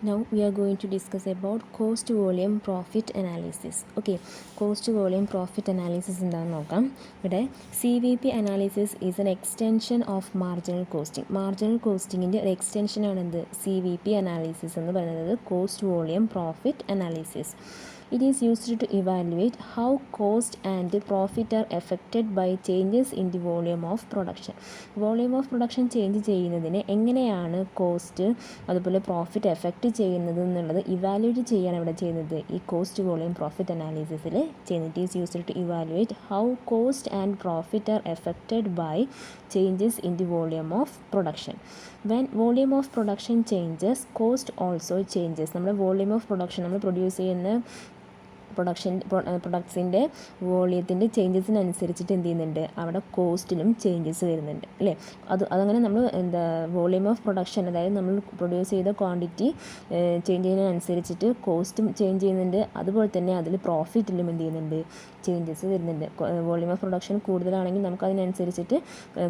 Now we are going to discuss about cost volume profit analysis. Okay, cost volume profit analysis എന്താണെന്ന് നോക്കാം. ഇവിടെ CVP analysis is an extension of marginal costing. Marginal costingൻ്റെ ഒരു extension ആണ് എന്ത് CVP analysis എന്ന് പറയുന്നത് cost volume profit analysis. It is used to evaluate how cost and profit are affected by changes in the volume of production. Volume of production change ചെയ്യുന്നതിന് എങ്ങനെയാണ് cost അതുപോലെ profit effect ചെയ്യുന്നത് എന്നുള്ളത് evaluate ചെയ്യാണ് ഇവിടെ ചെയ്യുന്നത് ഈ കോസ്റ്റ് വോളിയം പ്രോഫിറ്റ് അനാലിസിസിൽ ചെയ്യുന്നത്. It is used to evaluate how cost and profit are affected by changes in the volume of production. When volume of production changes cost also changes. നമ്മുടെ volume of production നമ്മൾ produce ചെയ്യുന്ന പ്രൊഡക്ട്സിൻ്റെ വോളിയത്തിൻ്റെ ചേഞ്ചസിനനുസരിച്ചിട്ട് എന്ത് ചെയ്യുന്നുണ്ട് അവിടെ കോസ്റ്റിലും changes വരുന്നുണ്ട് അല്ലേ. അതങ്ങനെ നമ്മൾ വോളിയം ഓഫ് പ്രൊഡക്ഷൻ അതായത് നമ്മൾ പ്രൊഡ്യൂസ് ചെയ്ത ക്വാണ്ടിറ്റി ചേഞ്ച് ചെയ്യുന്നതിനനുസരിച്ചിട്ട് കോസ്റ്റും ചേഞ്ച് ചെയ്യുന്നുണ്ട്. അതുപോലെ തന്നെ അതിൽ പ്രോഫിറ്റിലും എന്ത് ചെയ്യുന്നുണ്ട് ചേഞ്ചസ് വരുന്നുണ്ട്. വോളിയം ഓഫ് പ്രൊഡക്ഷൻ കൂടുതലാണെങ്കിൽ നമുക്ക് അതിനനുസരിച്ചിട്ട്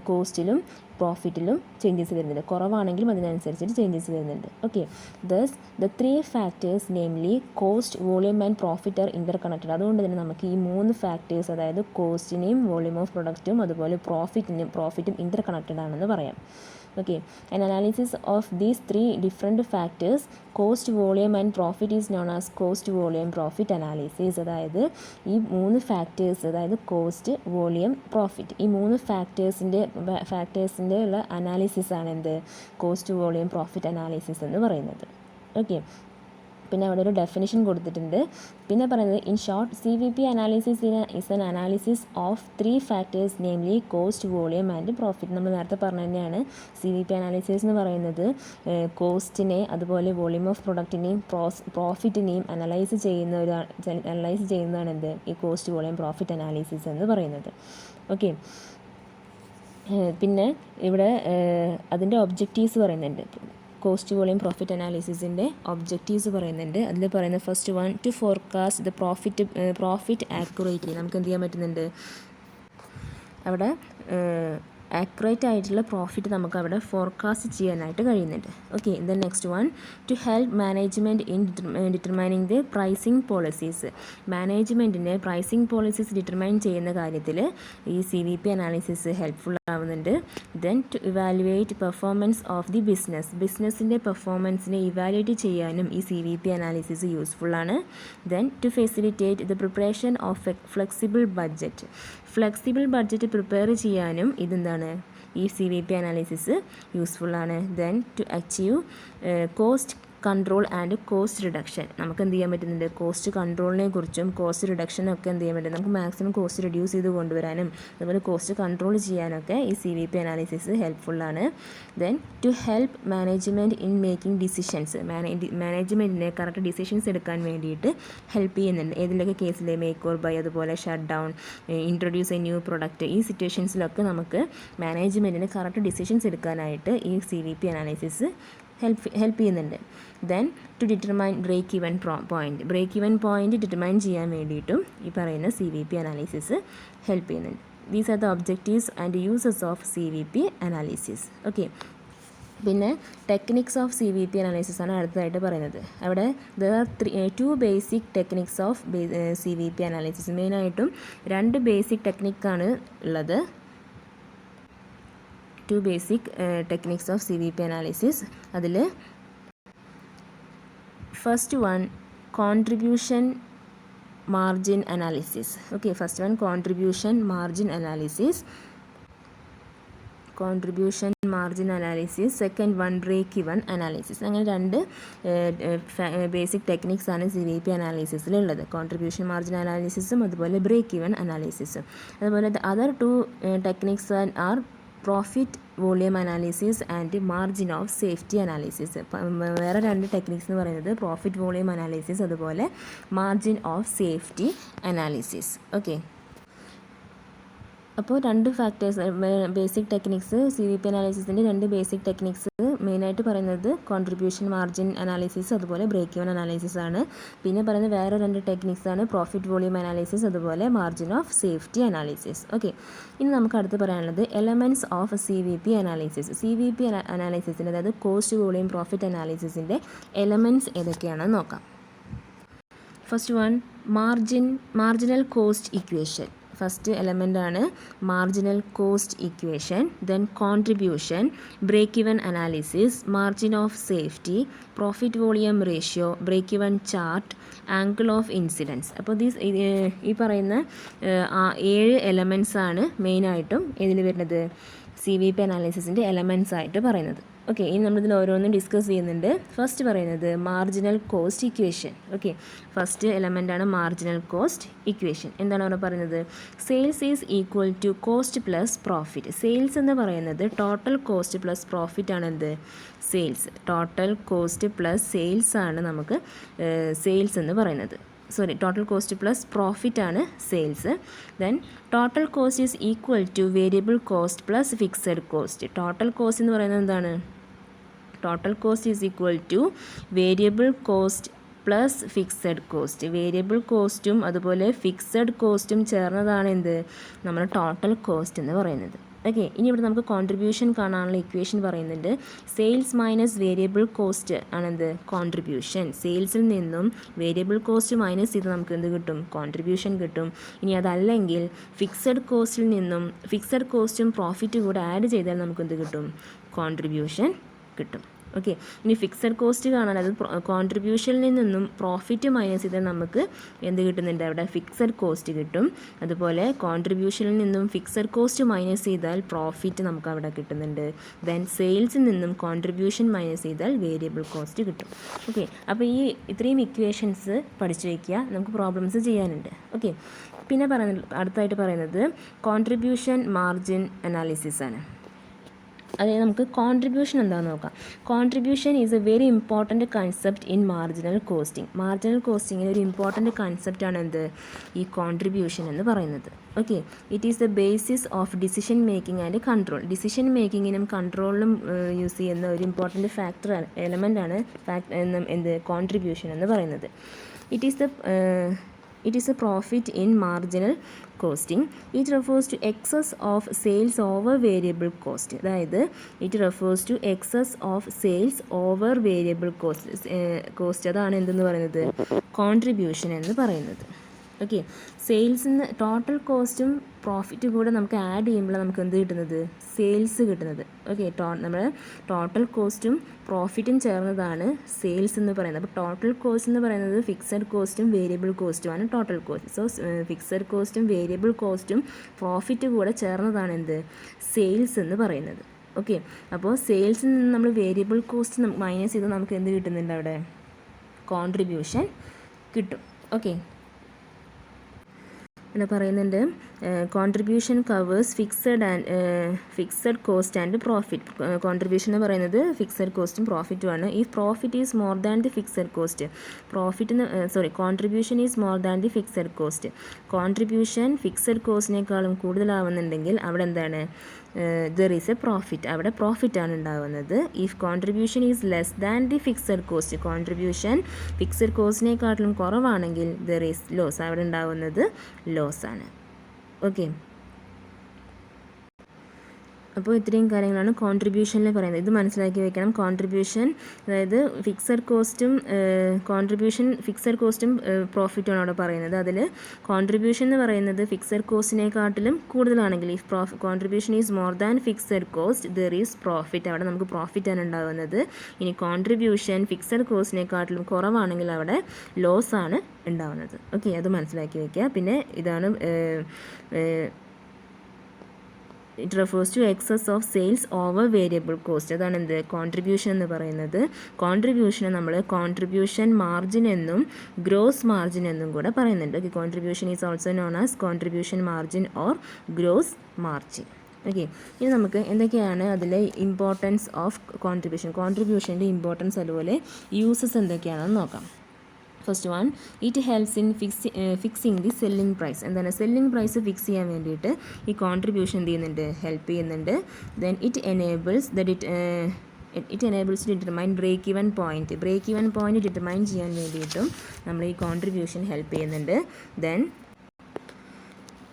കോസ്റ്റിലും പ്രോഫിറ്റിലും ചേഞ്ചസ് വരുന്നുണ്ട്. കുറവാണെങ്കിലും അതിനനുസരിച്ചിട്ട് ചേഞ്ചസ് വരുന്നുണ്ട്. Okay, thus the three factors namely cost volume and profit are interconnected. അതുകൊണ്ട് തന്നെ നമുക്ക് ഈ മൂന്ന് ഫാക്ടേഴ്സ് അതായത് കോസ്റ്റിനെയും വോളിയം ഓഫ് പ്രൊഡക്റ്റും അതുപോലെ പ്രോഫിറ്റും ഇൻ്റർ കണക്റ്റഡ് ആണെന്ന് പറയാം. Okay, an analysis of these three different factors cost volume and profit is known as cost volume profit analysis. അതായത് ഈ മൂന്ന് ഫാക്ടേഴ്സ് അതായത് കോസ്റ്റ് വോളിയം പ്രോഫിറ്റ് ഈ മൂന്ന് ഫാക്ടേഴ്സിൻ്റെ ഉള്ള അനാലിസിസ് ആണ് എന്ത് കോസ്റ്റ് വോളിയം പ്രോഫിറ്റ് അനാലിസിസ് എന്ന് പറയുന്നത്. ഓക്കെ, പിന്നെ അവിടെ ഒരു ഡെഫിനിഷൻ കൊടുത്തിട്ടുണ്ട്. പിന്നെ പറയുന്നത് in short CVP analysis is an analysis of three factors namely cost volume and profit. നമ്മൾ നേരത്തെ പറഞ്ഞ തന്നെയാണ് CVP അനാലിസിസ് എന്ന് പറയുന്നത് കോസ്റ്റിനെ അതുപോലെ വോളിയം ഓഫ് പ്രൊഡക്റ്റിനെയും പ്രോഫിറ്റിനെയും അനലൈസ് ചെയ്യുന്നതാണ് എന്ത് ഈ കോസ്റ്റ് വോളിയം പ്രോഫിറ്റ് അനാലിസിസ് എന്ന് പറയുന്നത്. ഓക്കെ, പിന്നെ ഇവിടെ അതിൻ്റെ ഒബ്ജക്റ്റീവ്സ് പറയുന്നുണ്ട്. കോസ്റ്റ് വോളിയം പ്രോഫിറ്റ് അനാലിസിസിൻ്റെ ഒബ്ജക്റ്റീവ്സ് പറയുന്നുണ്ട്. അതിൽ പറയുന്ന first one two forecast the profit accurately. നമുക്ക് എന്ത് ചെയ്യാൻ പറ്റുന്നുണ്ട് അവിടെ ആക്യുറേറ്റ് ആയിട്ടുള്ള പ്രോഫിറ്റ് നമുക്ക് അവിടെ ഫോർകാസ്റ്റ് ചെയ്യാനായിട്ട് കഴിയുന്നുണ്ട്. Okay, then next one to help management in determining the pricing policies. മാനേജ്മെൻറ്റിൻ്റെ പ്രൈസിങ് പോളിസീസ് ഡിറ്റർമൈൻ ചെയ്യുന്ന കാര്യത്തിൽ ഈ CVP അനാലിസിസ് ഹെൽപ്ഫുൾ ആവുന്നുണ്ട്. Then to evaluate performance of the ബിസിനസ്സിൻ്റെ പെർഫോമൻസിനെ ഇവാലുവേറ്റ് ചെയ്യാനും ഈ CVP അനാലിസിസ് യൂസ്ഫുള്ളാണ്. Then to facilitate the preparation of flexible budget prepare ചെയ്യാനും ഇതെന്താണ് ഈ CVP അനാലിസിസ് യൂസ്ഫുള്ളാണ്. Then to achieve cost control and cost reduction. നമുക്ക് എന്ത് ചെയ്യാൻ പറ്റുന്നുണ്ട് കോസ്റ്റ് കൺട്രോളിനെ കുറിച്ചും കോസ്റ്റ് റിഡക്ഷനൊക്കെ എന്ത് ചെയ്യാൻ പറ്റും നമുക്ക് മാക്സിമം കോസ്റ്റ് റിഡ്യൂസ് ചെയ്ത് കൊണ്ടുവരാനും അതുപോലെ കോസ്റ്റ് കൺട്രോൾ ചെയ്യാനൊക്കെ ഈ CVP അനാലിസിസ് ഹെൽപ്ഫുള്ളാണ്. Then to help management in making decisions. മാനേജ്മെൻറ്റിനെ കറക്റ്റ് ഡിസിഷൻസ് എടുക്കാൻ വേണ്ടിയിട്ട് ഹെൽപ്പ് ചെയ്യുന്നുണ്ട്. ഏതിലൊക്കെ കേസിൽ മേക്ക് ഓർ ബൈ അതുപോലെ shut down introduce a new product ഈ സിറ്റുവേഷൻസിലൊക്കെ നമുക്ക് മാനേജ്മെൻറ്റിന് കറക്റ്റ് ഡിസിഷൻസ് എടുക്കാനായിട്ട് ഈ CVP അനാലിസിസ് ഹെൽപ്പ് ചെയ്യുന്നുണ്ട്. Then to determine break even point determine ചെയ്യാൻ വേണ്ടിയിട്ടും ഈ പറയുന്ന CVP അനാലിസിസ് ഹെൽപ്പ് ചെയ്യുന്നുണ്ട്. These are the objectives and uses of CVP analysis. Okay, പിന്നെ ടെക്നിക്സ് ഓഫ് CVP അനാലിസിസ് ആണ് അടുത്തതായിട്ട് പറയുന്നത്. അവിടെ there are two basic techniques of CVP analysis. മെയിനായിട്ടും രണ്ട് ബേസിക് ടെക്നിക്കാണ് ഉള്ളത്. Two basic techniques of CVP analysis. അതിൽ first one contribution margin analysis. Okay, first one contribution margin analysis, second one break even analysis. അങ്ങനെ രണ്ട് basic techniques ആണ് CVP അനാലിസിസിലുള്ളത്. Contribution margin അനാലിസിസും അതുപോലെ ബ്രേക്ക് ഇവൻ അനാലിസിസും. അതുപോലെ the other two techniques are profit volume analysis and margin of safety analysis. വേറെ രണ്ട് ടെക്നിക്സ് എന്ന് പറയുന്നത് പ്രോഫിറ്റ് വോളിയം അനാലിസിസ് അതുപോലെ margin of safety analysis. Okay, അപ്പോൾ രണ്ട് ഫാക്ടേഴ്സ് ബേസിക് ടെക്നിക്സ് CVP അനാലിസിസിൻ്റെ രണ്ട് ബേസിക് ടെക്നിക്സ് മെയിനായിട്ട് പറയുന്നത് കോൺട്രിബ്യൂഷൻ മാർജിൻ അനാലിസിസ് അതുപോലെ ബ്രേക്ക് ഈവൻ അനാലിസിസ് ആണ്. പിന്നെ പറയുന്നത് വേറെ രണ്ട് ടെക്നിക്സ് ആണ് പ്രോഫിറ്റ് വോളിയം അനാലിസിസ് അതുപോലെ margin of safety analysis. Okay, ഇനി നമുക്ക് അടുത്ത് പറയാനുള്ളത് elements of CVP analysis. CVP അനാലിസിസിൻ്റെ അതായത് കോസ്റ്റ് വോളിയം പ്രോഫിറ്റ് അനാലിസിസിൻ്റെ എലമെൻറ്റ്സ് ഏതൊക്കെയാണെന്ന് നോക്കാം. First one marginal cost equation. First element ആണ് marginal cost equation. Then contribution, break even analysis, margin of safety, profit volume ratio, break even chart, angle of incidence. അപ്പോൾ ഈ പറയുന്ന 7 elements ആണ് മെയിനായിട്ടും ഇതിൽ വരുന്നത് CVP അനാലിസിസിൻ്റെ എലമെൻറ്റ്സ് ആയിട്ട് പറയുന്നത്. ഓക്കെ, ഇനി നമ്മളിതിൽ ഓരോന്നും ഡിസ്കസ് ചെയ്യുന്നുണ്ട്. ഫസ്റ്റ് പറയുന്നത് marginal cost equation. Okay, first element ആണ് മാർജിനൽ കോസ്റ്റ് ഇക്വേഷൻ. എന്താണ് അവിടെ പറയുന്നത്? Sales is equal to cost plus profit. Sales എന്ന് പറയുന്നത് ടോട്ടൽ കോസ്റ്റ് പ്ലസ് പ്രോഫിറ്റ് ആണ്. എന്ത്? Sales. Total cost plus sales ആണ് നമുക്ക് സെയിൽസ് എന്ന് പറയുന്നത്. ടോട്ടൽ കോസ്റ്റ് പ്ലസ് പ്രോഫിറ്റ് ആണ് sales. Then total cost is equal to variable cost plus fixed cost. Total cost എന്ന് പറയുന്നത് എന്താണ്? Total cost is equal to variable cost plus fixed cost. Variable കോസ്റ്റും അതുപോലെ ഫിക്സഡ് കോസ്റ്റും ചേർന്നതാണ് എന്ത്? നമ്മുടെ ടോട്ടൽ കോസ്റ്റ് എന്ന് പറയുന്നത്. ഓക്കെ, ഇനി ഇവിടെ നമുക്ക് കോൺട്രിബ്യൂഷൻ കാണാനുള്ള ഇക്വേഷൻ പറയുന്നുണ്ട്. സെയിൽസ് മൈനസ് വേരിയബിൾ കോസ്റ്റ് ആണെന്ത്? കോൺട്രിബ്യൂഷൻ. സെയിൽസിൽ നിന്നും വേരിയബിൾ കോസ്റ്റ് മൈനസ് ചെയ്ത് നമുക്ക് എന്ത് കിട്ടും? കോൺട്രിബ്യൂഷൻ കിട്ടും. ഇനി അതല്ലെങ്കിൽ ഫിക്സഡ് കോസ്റ്റിൽ നിന്നും ഫിക്സഡ് കോസ്റ്റും പ്രോഫിറ്റ് കൂടെ ആഡ് ചെയ്താൽ നമുക്ക് എന്ത് കിട്ടും? കോൺട്രിബ്യൂഷൻ കിട്ടും. ഓക്കെ, ഇനി ഫിക്സഡ് കോസ്റ്റ് കാണാൻ അത് കോൺട്രിബ്യൂഷനിൽ നിന്നും പ്രോഫിറ്റ് മൈനസ് ചെയ്താൽ നമുക്ക് എന്ത് കിട്ടുന്നുണ്ട്? അവിടെ ഫിക്സഡ് കോസ്റ്റ് കിട്ടും. അതുപോലെ കോൺട്രിബ്യൂഷനിൽ നിന്നും ഫിക്സഡ് കോസ്റ്റ് മൈനസ് ചെയ്താൽ പ്രോഫിറ്റ് നമുക്ക് അവിടെ കിട്ടുന്നുണ്ട്. ദെൻ സെയിൽസിൽ നിന്നും കോൺട്രിബ്യൂഷൻ മൈനസ് ചെയ്താൽ വേരിയബിൾ കോസ്റ്റ് കിട്ടും. ഓക്കെ, അപ്പോൾ ഈ ഇത്രയും ഇക്വേഷൻസ് പഠിച്ചു വയ്ക്കുക, നമുക്ക് പ്രോബ്ലംസ് ചെയ്യാനുണ്ട്. ഓക്കെ, പിന്നെ അടുത്തായിട്ട് പറയുന്നത് കോൺട്രിബ്യൂഷൻ മാർജിൻ അനാലിസിസ് ആണ്. അതായത് നമുക്ക് കോൺട്രിബ്യൂഷൻ എന്താണെന്ന് നോക്കാം. Contribution is a very important concept in marginal costing. Marginal കോസ്റ്റിങ്ങിൽ ഒരു ഇമ്പോർട്ടൻറ്റ് കൺസെപ്റ്റാണ് എന്ത്? ഈ കോൺട്രിബ്യൂഷൻ എന്ന് പറയുന്നത്. Okay, it is the basis of decision making and control. Decision മേക്കിങ്ങിനും കൺട്രോളിനും യൂസ് ചെയ്യുന്ന ഒരു ഇമ്പോർട്ടൻറ്റ് ഫാക്ടർ എലമെൻ്റ് ആണ് എന്ത്? കോൺട്രിബ്യൂഷൻ എന്ന് പറയുന്നത്. It is a profit in marginal costing. It refers to excess of sales over variable cost. അതായത് it refers to excess of sales over variable cost. അതാണ് എന്തെന്ന് പറയുന്നത്? കോൺട്രിബ്യൂഷൻ എന്ന് പറയുന്നത്. ഓക്കെ, സെയിൽസിന് ടോട്ടൽ കോസ്റ്റും പ്രോഫിറ്റ് കൂടെ നമുക്ക് ആഡ് ചെയ്യുമ്പോൾ നമുക്ക് എന്ത് കിട്ടുന്നത്? സെയിൽസ് കിട്ടുന്നത്. ഓക്കെ, നമ്മൾ ടോട്ടൽ കോസ്റ്റും പ്രോഫിറ്റും ചേർന്നതാണ് സെയിൽസ് എന്ന് പറയുന്നത്. അപ്പോൾ ടോട്ടൽ കോസ്റ്റ് എന്ന് പറയുന്നത് ഫിക്സഡ് കോസ്റ്റും വേരിയബിൾ കോസ്റ്റുമാണ് ടോട്ടൽ കോസ്റ്റ്. സോ ഫിക്സഡ് കോസ്റ്റും വേരിയബിൾ കോസ്റ്റും പ്രോഫിറ്റ് കൂടെ ചേർന്നതാണ് എന്ത്? സെയിൽസ് എന്ന് പറയുന്നത്. ഓക്കെ, അപ്പോൾ സെയിൽസിൽ നിന്ന് നമ്മൾ വേരിയബിൾ കോസ്റ്റ് മൈനസ് ചെയ്ത് നമുക്ക് എന്ത് കിട്ടുന്നുണ്ട്? അവിടെ കോൺട്രിബ്യൂഷൻ കിട്ടും. ഓക്കെ, ഇവിടെ പറയുന്നുണ്ട് contribution covers fixed cost and profit. Contribution എന്ന് പറയുന്നത് ഫിക്സഡ് കോസ്റ്റും പ്രോഫിറ്റുമാണ്. ഈ profit is more than the fixed cost. Contribution is more than the fixed cost. Contribution fixed കോസ്റ്റിനേക്കാളും കൂടുതലാവുന്നുണ്ടെങ്കിൽ അവിടെ എന്താണ്? There is a profit. അവിടെ പ്രോഫിറ്റാണ് ഉണ്ടാകുന്നത്. If contribution is less than the fixed cost, contribution fixed കോസ്റ്റിനേക്കാട്ടിലും കുറവാണെങ്കിൽ ദർ ഈസ് ലോസ്. അവിടെ ഉണ്ടാകുന്നത് ലോസ് ആണ്. ഓക്കെ, അപ്പോൾ ഇത്രയും കാര്യങ്ങളാണ് കോൺട്രിബ്യൂഷനിൽ പറയുന്നത്. ഇത് മനസ്സിലാക്കി വെക്കണം. കോൺട്രിബ്യൂഷൻ അതായത് ഫിക്സഡ് കോസ്റ്റും പ്രോഫിറ്റുമാണ് അവിടെ പറയുന്നത്. അതിൽ കോൺട്രിബ്യൂഷൻ എന്ന് പറയുന്നത് ഫിക്സഡ് കോസ്റ്റിനെക്കാട്ടിലും കൂടുതലാണെങ്കിൽ if contribution is more than fixed cost there is profit. അവിടെ നമുക്ക് പ്രോഫിറ്റാണ് ഉണ്ടാകുന്നത്. ഇനി കോൺട്രിബ്യൂഷൻ ഫിക്സഡ് കോസ്റ്റിനെക്കാട്ടിലും കുറവാണെങ്കിൽ അവിടെ ലോസ് ആണ് ഉണ്ടാകുന്നത്. ഓക്കെ, അത് മനസ്സിലാക്കി വയ്ക്കുക. പിന്നെ ഇതാണ് it refers to excess of sales over variable cost. അതാണ് എന്ത്? കോൺട്രിബ്യൂഷൻ എന്ന് പറയുന്നത്. കോൺട്രിബ്യൂഷനെ നമ്മൾ കോൺട്രിബ്യൂഷൻ മാർജിൻ എന്നും ഗ്രോസ് മാർജിൻ എന്നും കൂടെ പറയുന്നുണ്ട്. Okay, contribution is also known as contribution margin or gross margin. Okay, ഇനി നമുക്ക് എന്തൊക്കെയാണ് അതിലെ ഇമ്പോർട്ടൻസ് ഓഫ് കോൺട്രിബ്യൂഷൻ്റെ ഇമ്പോർട്ടൻസ് അതുപോലെ യൂസസ് എന്തൊക്കെയാണെന്ന് നോക്കാം. First one, it helps in fixing the selling price. എന്താണ് സെല്ലിംഗ് പ്രൈസ് ഫിക്സ് ചെയ്യാൻ വേണ്ടിയിട്ട് ഈ കോൺട്രിബ്യൂഷൻ എന്ത് ചെയ്യുന്നുണ്ട്, ഹെൽപ്പ് ചെയ്യുന്നുണ്ട്. Then it enables to determine break even point determine ചെയ്യാൻ വേണ്ടിയിട്ടും നമ്മൾ ഈ കോൺട്രിബ്യൂഷൻ ഹെൽപ്പ് ചെയ്യുന്നുണ്ട്. Then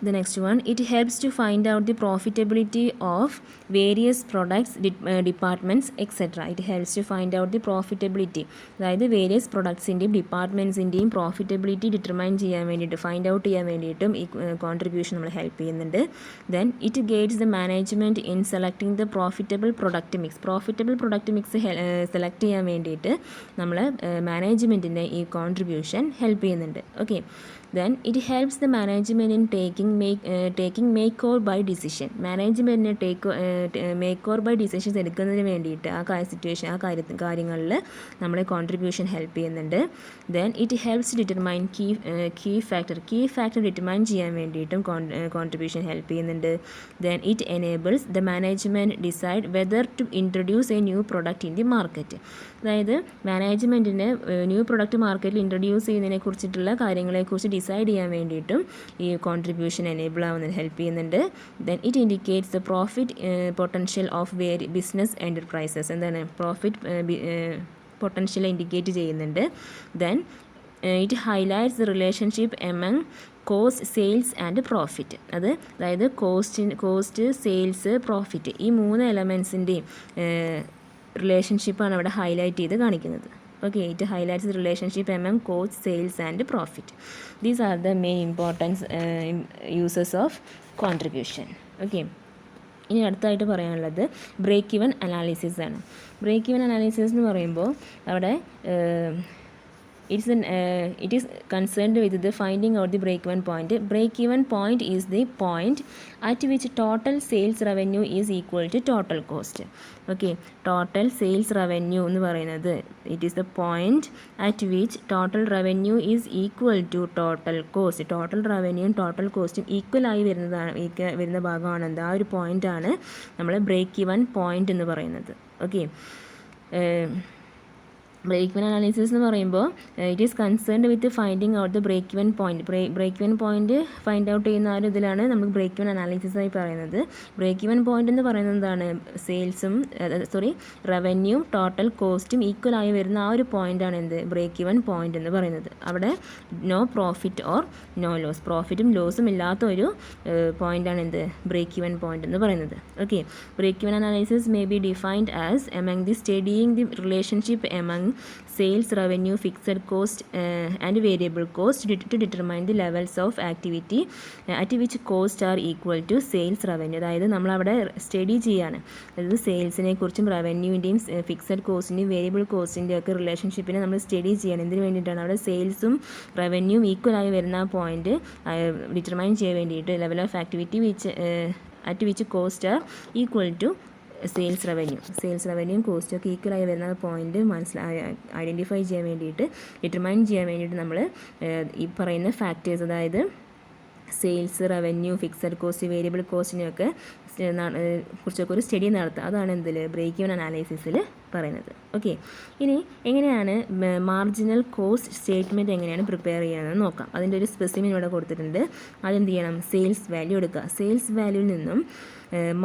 the next one, it helps to find out the profitability of various products, departments, etc. It helps to find out the profitability, അതായത് various പ്രൊഡക്ട്സിൻ്റെയും ഡിപ്പാർട്ട്മെൻറ്റ്സിൻ്റെയും profitability determine ചെയ്യാൻ വേണ്ടിയിട്ട്, find out ചെയ്യാൻ വേണ്ടിയിട്ടും ഈ കോൺട്രിബ്യൂഷൻ നമ്മൾ help ചെയ്യുന്നുണ്ട്. Then it guides the management in selecting the profitable product mix select ചെയ്യാൻ വേണ്ടിയിട്ട് നമ്മൾ മാനേജ്മെൻറ്റിൻ്റെ ഈ കോൺട്രിബ്യൂഷൻ ഹെൽപ്പ് ചെയ്യുന്നുണ്ട്. Okay. Then it helps the management in taking make or buy decision. മാനേജ്മെൻറ്റിന് മേക്ക് ഓർ ബൈ ഡിസിഷൻസ് എടുക്കുന്നതിന് വേണ്ടിയിട്ട് കാര്യങ്ങളിൽ നമ്മളെ കോൺട്രിബ്യൂഷൻ ഹെൽപ്പ് ചെയ്യുന്നുണ്ട്. Then it helps determine key factor determine ചെയ്യാൻ വേണ്ടിയിട്ടും കോൺട്രിബ്യൂഷൻ ഹെൽപ്പ് ചെയ്യുന്നുണ്ട്. Then it enables the management decide whether to introduce a new product in the market. അതായത് മാനേജ്മെൻറ്റിന് ന്യൂ പ്രൊഡക്റ്റ് മാർക്കറ്റിൽ ഇൻട്രൊഡ്യൂസ് ചെയ്യുന്നതിനെ കുറിച്ചിട്ടുള്ള കാര്യങ്ങളെക്കുറിച്ച് ഡിസൈഡ് ചെയ്യാൻ വേണ്ടിയിട്ടും ഈ കോൺട്രിബ്യൂഷൻ എനേബിൾ ആവുന്നത് ഹെൽപ്പ് ചെയ്യുന്നുണ്ട്. Then it indicates the profit potential of business enterprises. എന്താണ് പ്രോഫിറ്റ് പൊട്ടൻഷ്യൽ ഇൻഡിക്കേറ്റ് ചെയ്യുന്നുണ്ട്. Then it highlights the relationship among cost, sales and profit. അതായത് കോസ്റ്റ്, സെയിൽസ്, പ്രോഫിറ്റ് ഈ 3 എലമെൻസിൻ്റെയും റിലേഷൻഷിപ്പാണ് അവിടെ ഹൈലൈറ്റ് ചെയ്ത് കാണിക്കുന്നത്. Okay, it highlights the relationship among cost, sales and profit. These are the main important uses of contribution. Okay. ഇനി അടുത്തായിട്ട് പറയാനുള്ളത് break even analysis ആണ്. Break even analysis എന്ന് പറയുമ്പോൾ അവിടെ it is concerned with the finding out the break-even point. Break-even point is the point at which total sales revenue is equal to total cost. Okay, total sales revenue എന്ന് പറയുന്നത് it is the point at which total revenue is equal to total cost. total revenue total cost equal ആയി വരുന്ന ഭാഗമാണ് എന്താ, ആ ഒരു പോയിൻ്റാണ് നമ്മൾ ബ്രേക്ക് ഈവൻ പോയിൻ്റ് എന്ന് പറയുന്നത്. ഓക്കെ. ബ്രേക്ക് ഇവൻ അനാലിസിസ് എന്ന് പറയുമ്പോൾ it is concerned with finding out the break even point. Break even point find out ചെയ്യുന്ന ആ ഒരു ഇതിലാണ് നമുക്ക് ബ്രേക്ക് ഇവൻ അനാലിസിസ് ആയി പറയുന്നത്. ബ്രേക്ക് ഇവൻ പോയിൻ്റ് എന്ന് പറയുന്നത് എന്താണ്, റവന്യൂ ടോട്ടൽ കോസ്റ്റും ഈക്വൽ ആയി വരുന്ന ആ ഒരു പോയിൻ്റാണ് എന്ത്, ബ്രേക്ക് ഇവൻ പോയിൻ്റ് എന്ന് പറയുന്നത്. അവിടെ no profit or no loss, പ്രോഫിറ്റും ലോസും ഇല്ലാത്ത ഒരു പോയിൻ്റാണ് എന്ത്, ബ്രേക്ക് ഇവൻ പോയിൻ്റ് എന്ന് പറയുന്നത്. Okay. Break even analysis may be defined as among the studying the relationship among sales revenue, fixed cost and variable cost to determine the levels of activity at which costs are equal to sales revenue. അതായത് നമ്മളവിടെ study ചെയ്യാണ്, അതായത് സെയിൽസിനെ കുറിച്ചും റവന്യൂവിൻ്റെയും fixed കോസ്റ്റിൻ്റെയും variable കോസ്റ്റിൻ്റെയും ഒക്കെ റിലേഷൻഷിപ്പിനെ നമ്മൾ study ചെയ്യണം. എന്തിനു വേണ്ടിയിട്ടാണ്, അവിടെ സെയിൽസും റവന്യൂവും ഈക്വൽ ആയി വരുന്ന ആ പോയിൻറ്റ് ഡിറ്റർമൈൻ ചെയ്യാൻ വേണ്ടിയിട്ട് level of activity at which cost are equal to sales റവന്യൂയും കോസ്റ്റും ഒക്കെ ഈക്വലായി വരുന്ന പോയിൻ്റ് ഐഡൻറ്റിഫൈ ചെയ്യാൻ വേണ്ടിയിട്ട്, ഡിറ്റർമൈൻ ചെയ്യാൻ വേണ്ടിയിട്ട് നമ്മൾ ഈ പറയുന്ന ഫാക്ടേഴ്സ്, അതായത് sales, revenue, fixed cost, variable കോസ്റ്റിനെയൊക്കെ കുറിച്ചൊക്കെ ഒരു സ്റ്റഡി നടത്തുക. അതാണ് എന്തിൽ ബ്രേക്ക് ഈവൻ അനാലിസിസിൽ പറയുന്നത്. ഓക്കെ. ഇനി എങ്ങനെയാണ് മാർജിനൽ കോസ്റ്റ് സ്റ്റേറ്റ്മെൻറ്റ് എങ്ങനെയാണ് പ്രിപ്പയർ ചെയ്യുന്നതെന്ന് നോക്കാം. അതിൻ്റെ ഒരു സ്പെസിമിൻ ഇവിടെ കൊടുത്തിട്ടുണ്ട്. അതെന്ത് ചെയ്യണം, സെയിൽസ് വാല്യൂ എടുക്കുക. സെയിൽസ് വാല്യൂവിൽ നിന്നും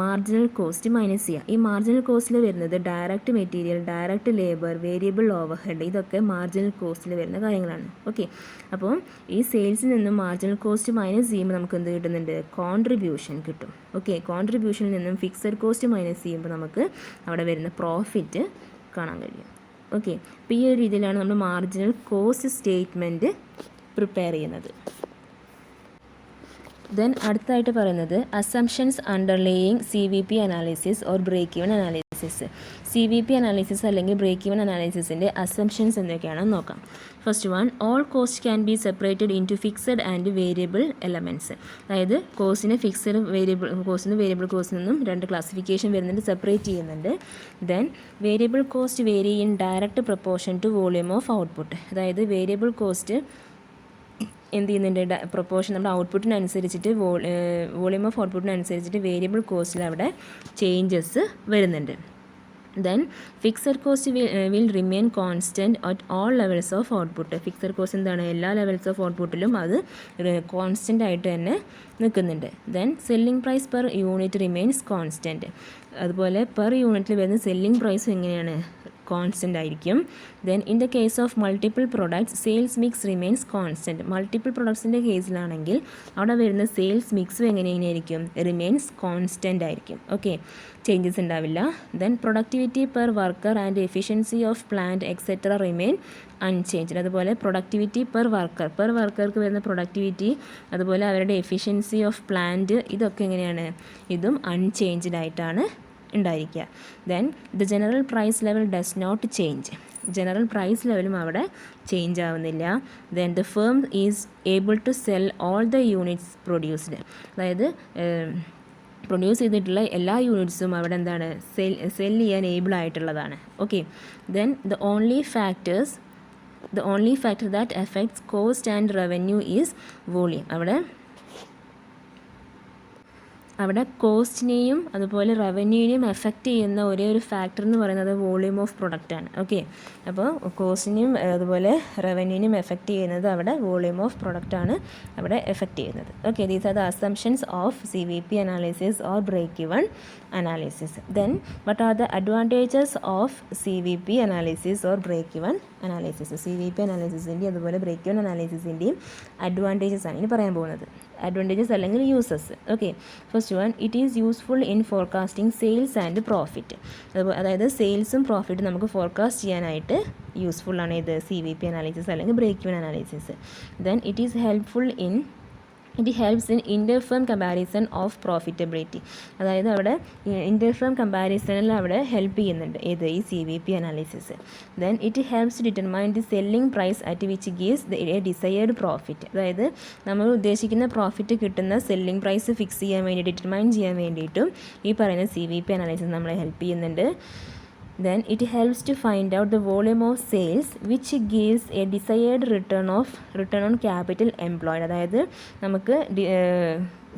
മാർജിനൽ കോസ്റ്റ് മൈനസ് ചെയ്യുക. ഈ മാർജിനൽ കോസ്റ്റിൽ വരുന്നത് direct material, direct labour, variable overhead, ഇതൊക്കെ മാർജിനൽ കോസ്റ്റിൽ വരുന്ന കാര്യങ്ങളാണ്. ഓക്കെ. അപ്പോൾ ഈ സെയിൽസിൽ നിന്നും മാർജിനൽ കോസ്റ്റ് മൈനസ് ചെയ്യുമ്പോൾ നമുക്ക് എന്ത് കിട്ടുന്നുണ്ട്, കോൺട്രിബ്യൂഷൻ കിട്ടും. ഓക്കെ. കോൺട്രിബ്യൂഷനിൽ നിന്നും ഫിക്സഡ് കോസ്റ്റ് മൈനസ് ചെയ്യുമ്പോൾ നമുക്ക് അവിടെ വരുന്ന പ്രോഫിറ്റ് കാണാൻ കഴിയും. ഓക്കെ. അപ്പോൾ ഈ ഒരു രീതിയിലാണ് നമ്മൾ മാർജിനൽ കോസ്റ്റ് സ്റ്റേറ്റ്മെൻറ്റ് പ്രിപ്പയർ ചെയ്യുന്നത്. ദെൻ അടുത്തായിട്ട് പറയുന്നത് assumptions underlying CVP analysis or break even analysis. CVP analysis അല്ലെങ്കിൽ ബ്രേക്ക് ഈവൻ അനാലിസിസിൻ്റെ അസംഷൻസ് എന്തൊക്കെയാണെന്ന് നോക്കാം. First one, all cost can be separated into fixed and variable elements. അതായത് കോസ്റ്റിനെ fixed variable കോസ്റ്റിൽ നിന്നും 2 ക്ലാസിഫിക്കേഷൻ വരുന്നുണ്ട്, സെപ്പറേറ്റ് ചെയ്യുന്നുണ്ട്. Then variable cost vary in direct proportion to volume of output. അതായത് variable cost എന്ത് ചെയ്യുന്നുണ്ട്, പ്രൊപ്പോർഷൻ നമ്മുടെ ഔട്ട്പുട്ടിനനുസരിച്ചിട്ട് വോളിയം ഓഫ് ഔട്ട്പുട്ടിനനുസരിച്ചിട്ട് വേരിയബിൾ കോസ്റ്റിൽ അവിടെ ചേഞ്ചസ് വരുന്നുണ്ട്. then fixed cost will remain constant at all levels of output. Fixed cost എന്താണ്, എല്ലാ ലെവൽസ് ഓഫ് ഔട്ട്പുട്ടിലും അത് കോൺസ്റ്റൻ്റ് ആയിട്ട് തന്നെ നിൽക്കുന്നുണ്ട്. Then selling price per unit remains constant. അതുപോലെ പെർ യൂണിറ്റിൽ വരുന്ന സെല്ലിംഗ് പ്രൈസും എങ്ങനെയാണ്, കോൺസ്റ്റൻ്റ് ആയിരിക്കും. Then in the case of multiple products sales mix remains constant. Multiple പ്രൊഡക്ട്സിൻ്റെ കേസിലാണെങ്കിൽ അവിടെ വരുന്ന സെയിൽസ് മിക്സും എങ്ങനെയായിരിക്കും, റിമെയിൻസ് കോൺസ്റ്റൻ്റ് ആയിരിക്കും. ഓക്കെ, ചേഞ്ചസ് ഉണ്ടാവില്ല. Then productivity per worker and efficiency of plant etcetera remain unchanged. അതുപോലെ പ്രൊഡക്ടിവിറ്റി പെർ വർക്കർക്ക് വരുന്ന പ്രൊഡക്ടിവിറ്റി, അതുപോലെ അവരുടെ എഫിഷ്യൻസി ഓഫ് പ്ലാന്റ്, ഇതൊക്കെ എങ്ങനെയാണ്, ഇതും അൺചേഞ്ച്ഡ് ആയിട്ടാണ് ഉണ്ടായിരിക്കുക. Then the general price level does not change. General price ലെവലും അവിടെ ചേഞ്ച് ആവുന്നില്ല. Then the firm is able to sell all the units produced. അതായത് പ്രൊഡ്യൂസ് ചെയ്തിട്ടുള്ള എല്ലാ യൂണിറ്റ്സും അവിടെ എന്താണ്, സെൽ ചെയ്യാൻ ഏബിൾ ആയിട്ടുള്ളതാണ്. Okay, then the only factor that affects cost and revenue is volume. അവിടെ കോസ്റ്റിനെയും അതുപോലെ റവന്യൂവിനെയും എഫക്റ്റ് ചെയ്യുന്ന ഒരേ ഒരു ഫാക്ടർ എന്ന് പറയുന്നത് വോളിയം ഓഫ് പ്രൊഡക്റ്റാണ്. ഓക്കെ, അപ്പോൾ കോസ്റ്റിനെയും അതുപോലെ റവന്യൂവിനെയും എഫക്റ്റ് ചെയ്യുന്നത് അവിടെ വോളിയം ഓഫ് പ്രൊഡക്റ്റാണ് അവിടെ എഫക്റ്റ് ചെയ്യുന്നത്. Okay, these are the assumptions of CVP analysis or break even analysis. Then what are the advantages of CVP analysis or break even analysis. CVP അനാലിസിസിൻ്റെയും അതുപോലെ ബ്രേക്ക് ഇവൺ അനാലിസിസിൻ്റെയും അഡ്വാൻറ്റേജസ് ആണ് ഇനി പറയാൻ പോകുന്നത്. Advantages അല്ലെങ്കിൽ uses. Okay, first one, it is useful in forecasting sales and profit. അതായത് സെയിൽസും പ്രോഫിറ്റും നമുക്ക് forecast ചെയ്യാനായിട്ട് യൂസ്ഫുൾ ആണ് ഇത് CVP അനാലിസിസ് അല്ലെങ്കിൽ break even analysis. Then it helps in interfirm comparison of profitability. അതായത് അവിടെ ഇൻ്റർഫേം കമ്പാരിസണിൽ അവിടെ ഹെൽപ്പ് ചെയ്യുന്നുണ്ട് ഏത്, ഈ CVP analysis. Then it helps determine the selling price at which gives a desired profit. അതായത് നമ്മൾ ഉദ്ദേശിക്കുന്ന പ്രോഫിറ്റ് കിട്ടുന്ന സെല്ലിംഗ് പ്രൈസ് ഫിക്സ് ചെയ്യാൻ വേണ്ടി, ഡിറ്റർമൈൻ ചെയ്യാൻ വേണ്ടിയിട്ടും ഈ പറയുന്ന CVP അനാലിസിസ് നമ്മളെ ഹെൽപ്പ് ചെയ്യുന്നുണ്ട്. Then it helps to find out the volume of sales which gives a desired return on capital employed. അതായത് നമുക്ക്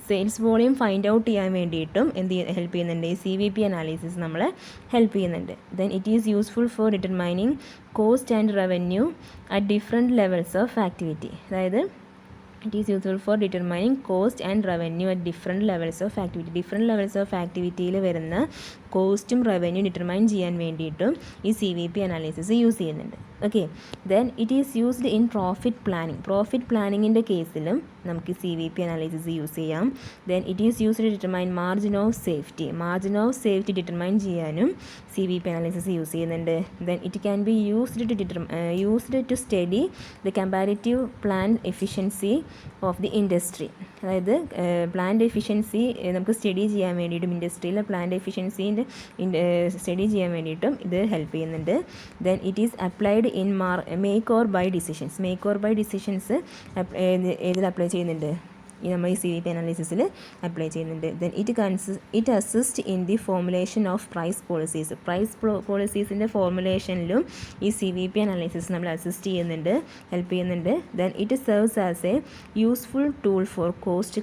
സെയിൽസ് വോളിയം ഫൈൻഡ് ഔട്ട് ചെയ്യാൻ വേണ്ടിയിട്ടും ഹെൽപ്പ് ചെയ്യുന്നുണ്ട്. ഈ CVP അനാലിസിസ് നമ്മളെ ഹെൽപ്പ് ചെയ്യുന്നുണ്ട്. Then it is useful for determining cost and revenue at different levels of activity. അതായത് it is useful for determining cost and revenue at different levels of activity. Different levels of ആക്ടിവിറ്റിയിൽ വരുന്ന കോസ്റ്റും revenue determine ചെയ്യാൻ വേണ്ടിയിട്ടും ഈ CVP analysis use ചെയ്യുന്നുണ്ട്. Okay, then it is used in profit പ്ലാനിങ്ങിൻ്റെ കേസിലും നമുക്ക് CVP അനാലിസിസ് യൂസ് ചെയ്യാം. Then it is used to determine margin of safety determine ചെയ്യാനും CVP അനാലിസിസ് യൂസ് ചെയ്യുന്നുണ്ട്. Then it can be used to study the comparative plan efficiency of the industry. അതായത് plant efficiency നമുക്ക് study ചെയ്യാൻ വേണ്ടിയിട്ടും ഇൻഡസ്ട്രിയിലെ plant എഫിഷ്യൻസീൻ്റെ study ചെയ്യാൻ വേണ്ടിയിട്ടും ഇത് help ചെയ്യുന്നുണ്ട്. Then it is applied in make or buy decisions ഏതിൽ അപ്ലൈ ചെയ്യുന്നുണ്ട്, ഈ നമ്മൾ ഈ CVP അനാലിസിസിൽ അപ്ലൈ ചെയ്യുന്നുണ്ട്. Then it assist in the formulation of price പോളിസീസിൻ്റെ ഫോർമുലേഷനിലും ഈ CVP അനാലിസിസ് നമ്മൾ ഹെൽപ്പ് ചെയ്യുന്നുണ്ട്. Then it serves as a useful tool for cost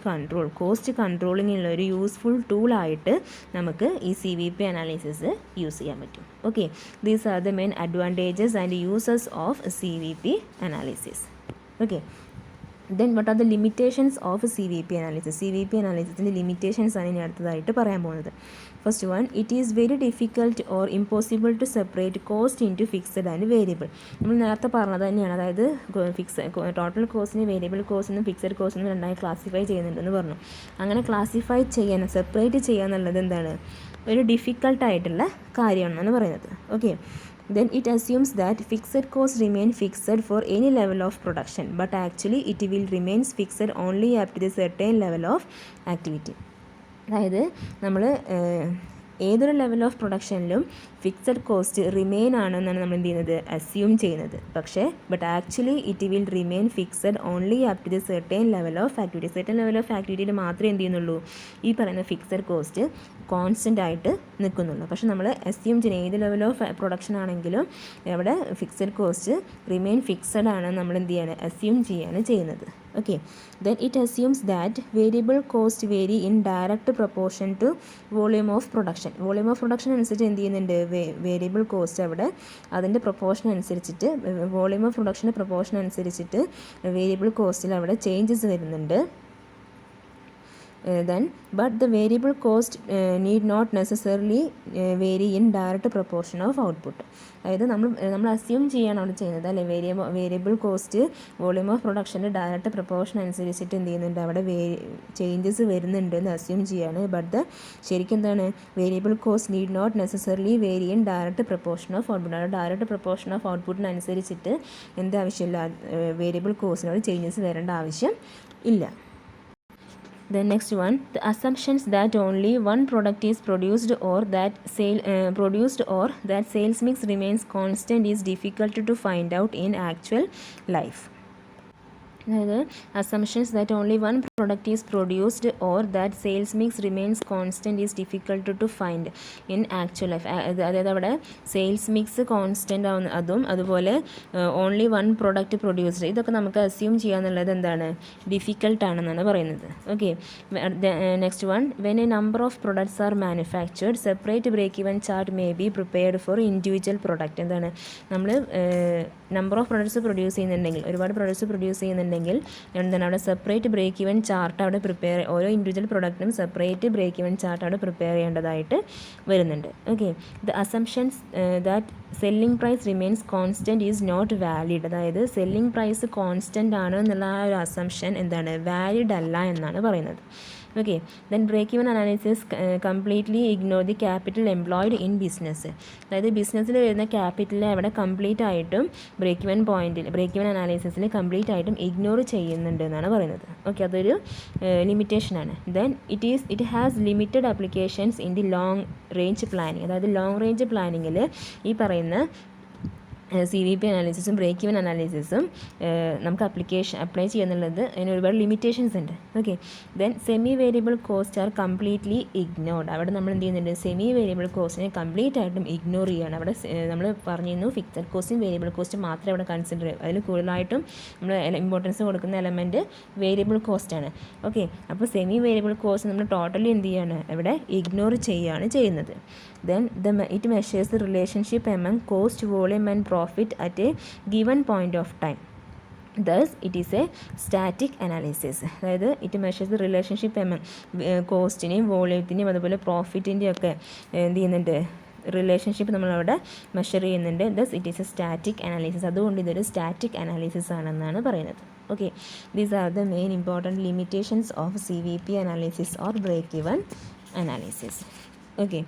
കൺട്രോളിങ്ങിനുള്ള ഒരു യൂസ്ഫുൾ ടൂളായിട്ട് നമുക്ക് ഈ CVP അനാലിസിസ് യൂസ് ചെയ്യാൻ പറ്റും. Okay, these are the main advantages and uses of CVP analysis. Okay, then what are the limitations of CVP analysis. CVP അനാലിസിസിൻ്റെ limitations ആണ് ഇനി അടുത്തതായിട്ട് പറയാൻ പോകുന്നത്. First one, it is very difficult or impossible to separate cost into fixed and variable. നമ്മൾ നേരത്തെ പറഞ്ഞത് തന്നെയാണ്. അതായത് ടോട്ടൽ കോസ്റ്റിന് വേരിയബിൾ കോസ്റ്റ് എന്നും ഫിക്സഡ് കോസ്റ്റ് എന്നും രണ്ടായി ക്ലാസിഫൈ ചെയ്യുന്നുണ്ടെന്ന് പറഞ്ഞു. അങ്ങനെ ക്ലാസിഫൈ സെപ്പറേറ്റ് ചെയ്യുക എന്നുള്ളത് എന്താണ്, ഒരു ഡിഫിക്കൽട്ടായിട്ടുള്ള കാര്യമാണെന്നാണ് പറയുന്നത്. Okay, then it assumes that fixed costs remain fixed for any level of production, but actually it will remains fixed only up to the certain level of activity. അതായത് നമ്മൾ ഏതൊരു ലെവൽ ഓഫ് പ്രൊഡക്ഷനിലും fixed cost remain ആണെന്നാണ് നമ്മൾ എന്ത് ചെയ്യുന്നത്, assume ചെയ്യുന്നത്. പക്ഷേ actually it will remain fixed only up to the certain level of activity. Certain level of ആക്ടിവിറ്റിയിൽ മാത്രമേ എന്ത് ചെയ്യുന്നുള്ളൂ, ഈ പറയുന്ന ഫിക്സഡ് കോസ്റ്റ് കോൺസ്റ്റൻ്റ് ആയിട്ട് നിൽക്കുന്നുള്ളൂ. പക്ഷേ നമ്മൾ അസ്യൂം ചെയ്യുന്ന ഏത് ലെവൽ ഓഫ് പ്രൊഡക്ഷൻ ആണെങ്കിലും അവിടെ ഫിക്സഡ് കോസ്റ്റ് റിമെയിൻ ഫിക്സഡ് ആണ് നമ്മൾ എന്ത് ചെയ്യാണ്, അസ്യൂം ചെയ്യാണ് ചെയ്യുന്നത്. Okay, then it assumes that variable cost vary in direct proportion to volume of production. Volume of production അനുസരിച്ച് എന്ത് ചെയ്യുന്നുണ്ട്, വേരിയബിൾ കോസ്റ്റ് അവിടെ അതിൻ്റെ പ്രൊപ്പോർഷൻ അനുസരിച്ചിട്ട്, വോളിയം ഓഫ് പ്രൊഡക്ഷൻ്റെ പ്രൊപ്പോർഷൻ അനുസരിച്ചിട്ട് വേരിയബിൾ കോസ്റ്റിൽ അവിടെ ചേഞ്ചസ് വരുന്നുണ്ട്. Then but the variable cost need not necessarily vary in direct proportion of output. അതായത് നമ്മൾ അസ്യൂം ചെയ്യാണ് അവിടെ ചെയ്യുന്നത് അല്ലേ, വേരിയബിൾ കോസ്റ്റ് വോളിയം ഓഫ് പ്രൊഡക്ഷൻ്റെ ഡയറക്റ്റ് പ്രൊപ്പോർഷൻ അനുസരിച്ചിട്ട് എന്ത് ചെയ്യുന്നുണ്ട്, അവിടെ ചേഞ്ചസ് വരുന്നുണ്ട് എന്ന് അസ്യൂം ചെയ്യാണ്. ബട്ട് ശരിക്കും എന്താണ്, variable cost need not necessarily vary in direct proportion of output. Direct proportion of ഔട്ട്പുട്ടിനനുസരിച്ചിട്ട് എന്ത് ആവശ്യമില്ല, വേരിയബിൾ കോസ്റ്റിനോട് ചേഞ്ചസ് വരേണ്ട ആവശ്യം ഇല്ല. The next one, the assumptions that only one product is produced or that sales mix remains constant is difficult to find out in actual life. അതായത് assumptions that only one product is produced or that sales mix remains constant is difficult to find in actual life. അതായത് അവിടെ sales mix constant ആവുന്ന അതും അതുപോലെ only one product produced, ഇതൊക്കെ നമുക്ക് assume ചെയ്യാന്നുള്ളത് എന്താണ്, ഡിഫിക്കൽട്ടാണെന്നാണ് പറയുന്നത്. Okay, next one, when a number of products are manufactured separate break even chart may be prepared for individual product. എന്താണ്, നമ്മൾ നമ്പർ ഓഫ് പ്രൊഡക്ട്സ് പ്രൊഡ്യൂസ് ചെയ്യുന്നുണ്ടെങ്കിൽ, ഒരുപാട് പ്രൊഡക്ട്സ് പ്രൊഡ്യൂസ് ചെയ്യുന്നുണ്ടെങ്കിൽ എന്താണ്, അവിടെ സെപ്പറേറ്റ് ബ്രേക്ക് ഇവൻ ചാർട്ട് അവിടെ ഓരോ ഇൻഡിവിജ്വൽ പ്രൊഡക്റ്റിനും സെപ്പറേറ്റ് ബ്രേക്ക് ഇവൻ ചാർട്ട് അവിടെ പ്രിപ്പയർ ചെയ്യേണ്ടതായിട്ട് വരുന്നുണ്ട്. Okay, the assumptions that selling price remains constant is not valid. അതായത് സെല്ലിംഗ് പ്രൈസ് കോൺസ്റ്റൻ്റ് ആണ് എന്നുള്ള ആ ഒരു അസംഷൻ എന്താണ്, വാലിഡ് അല്ല എന്നാണ് പറയുന്നത്. Okay, then break even analysis completely ignore the capital employed in business. അതായത് ബിസിനസ്സിൽ വരുന്ന ക്യാപിറ്റൽ അവിടെ കംപ്ലീറ്റ് ആയിട്ടും ബ്രേക്ക് ഇവൻ അനാലിസിസിൽ കംപ്ലീറ്റ് ആയിട്ടും ഇഗ്നോർ ചെയ്യുന്നുണ്ട് എന്നാണ് പറയുന്നത്. ഓക്കെ, അതൊരു ലിമിറ്റേഷനാണ്. Then it has limited applications in the long range planning. അതായത് ലോങ് റേഞ്ച് പ്ലാനിങ്ങിൽ ഈ പറയുന്ന CVP അനാലിസിസും ബ്രേക്ക് ഇവൻ അനാലിസിസും നമുക്ക് അപ്ലൈ ചെയ്യുന്നുള്ളത് അതിന് ഒരുപാട് ലിമിറ്റേഷൻസ് ഉണ്ട്. Okay, then semi variable cost are completely ignored. അവിടെ നമ്മൾ എന്ത് ചെയ്യുന്നുണ്ട്, സെമി വേരിയബിൾ കോസ്റ്റിനെ കംപ്ലീറ്റ് ആയിട്ടും ഇഗ്നോർ ചെയ്യുകയാണ്. അവിടെ നമ്മൾ പറഞ്ഞിരുന്നു ഫിക്സഡ് കോസ്റ്റും വേരിയബിൾ കോസ്റ്റ് മാത്രമേ അവിടെ കൺസിഡർ ചെയ്യും. അതിൽ കൂടുതലായിട്ടും നമ്മൾ ഇമ്പോർട്ടൻസ് കൊടുക്കുന്ന എലമെൻറ്റ് വേരിയബിൾ കോസ്റ്റാണ്. ഓക്കെ, അപ്പോൾ സെമി വേരിയബിൾ കോസ്റ്റ് നമ്മൾ ടോട്ടലി എന്ത് ചെയ്യാണ്, ഇവിടെ ഇഗ്നോർ ചെയ്യുകയാണ് ചെയ്യുന്നത്. Then it measures the relationship among cost, volume and profit at a given point of time. Thus it is a static analysis. അതായത് it measures the relationship among കോസ്റ്റിനെയും വോളിയത്തിൻ്റെയും അതുപോലെ പ്രോഫിറ്റിൻ്റെയും ഒക്കെ എന്ത് ചെയ്യുന്നുണ്ട്, റിലേഷൻഷിപ്പ് നമ്മളവിടെ മെഷർ ചെയ്യുന്നുണ്ട്. Thus it is a static analysis. അതുകൊണ്ട് ഇതൊരു സ്റ്റാറ്റിക് അനാലിസിസ് ആണെന്നാണ് പറയുന്നത്. Okay, these are the main important limitations of CVP analysis or break even analysis. Okay,